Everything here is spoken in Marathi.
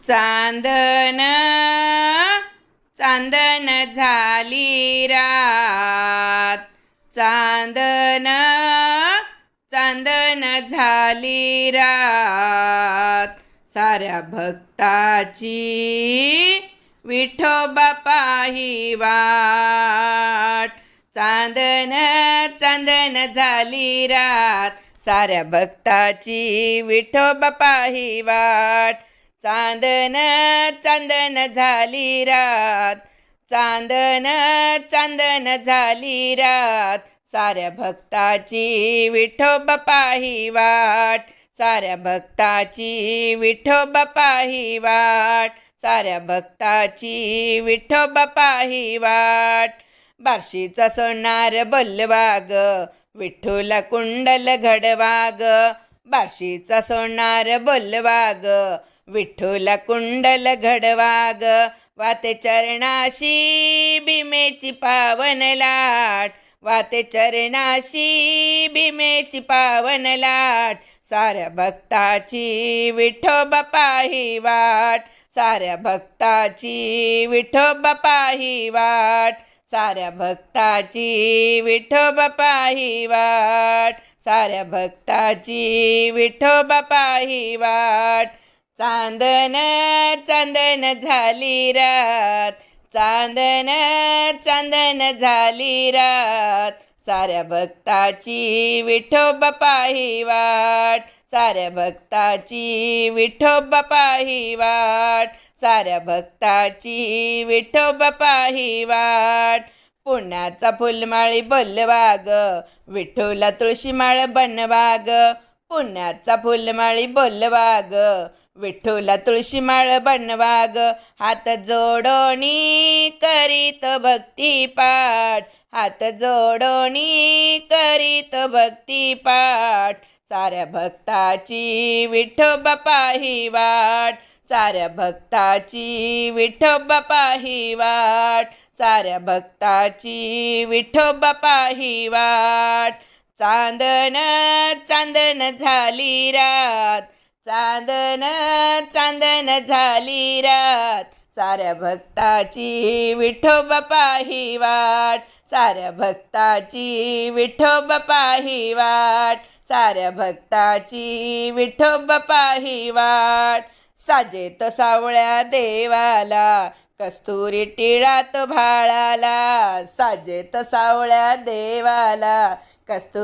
चांदन चांदन झाली रात, चांदन चांदन झाली रात, साऱ्या भक्ताची विठोबा पाही वाट. चांदन चांदन झाली रात, साऱ्या भक्ताची विठोबा पाही वाट. चांदन चांदन झाली रात, चांदन चांदन झाली रात, साऱ्या भक्ताची विठोबा पाही वाट. साऱ्या भक्ताची विठोबा पाही वाट, साऱ्या भक्ताची विठोबा पाही वाट. बार्शीचा सोनार बोलवा ग, विठ्ठला कुंडल घडवा ग. बार्शीचा सोनार बोलवा ग, विठ्ठला कुंडल घडवा ग. वाते चरणाशी भीमेची पावन लाट, वाते चरणाशी भीमेची पावन लाट. साऱ्या भक्ताची विठोबा पाही वाट, साऱ्या भक्ताची विठोबा पाही वाट. साऱ्या भक्ताची विठोबा पाही वाट, साऱ्या भक्ताची विठोबा पाही वाट. चांदन चांदन झाली रात, चांदन चांदन झाली रात, साऱ्या भक्ताची विठोबा पाही वाट. साऱ्या भक्ताची विठोबा पाही वाट, साऱ्या भक्ताची विठोबा पाही वाट. पुण्याचा फुलमाळी बोलवा ग, विठ्ठला तुळशीमाळ बनवा ग. पुण्याचा फुलमाळी बोलवा ग, विठ्ठला तुळशीमाळ बनवा ग. हात जोडोनी करीत भक्ती पाठ, हात जोडोनी करीत भक्ती पाठ. साऱ्या भक्ताची विठोबा पाही वाट, साऱ्या भक्ताची विठोबा पाही वाट. साऱ्या भक्ताची विठोबा पाही वाट. चांदन चांदन झाली रात, चांदन चांदन झाली रात, साऱ्या भक्ताची विठोबा पाही वाट. साऱ्या भक्ताची विठोबा पाही वाट, साऱ्या भक्ताची विठोबा पाही वाट. साजेत सावळ्या देवाला, कस्तुरी टिळात भाळाला. साजेत सावळ्या देवाला, कस्तुरी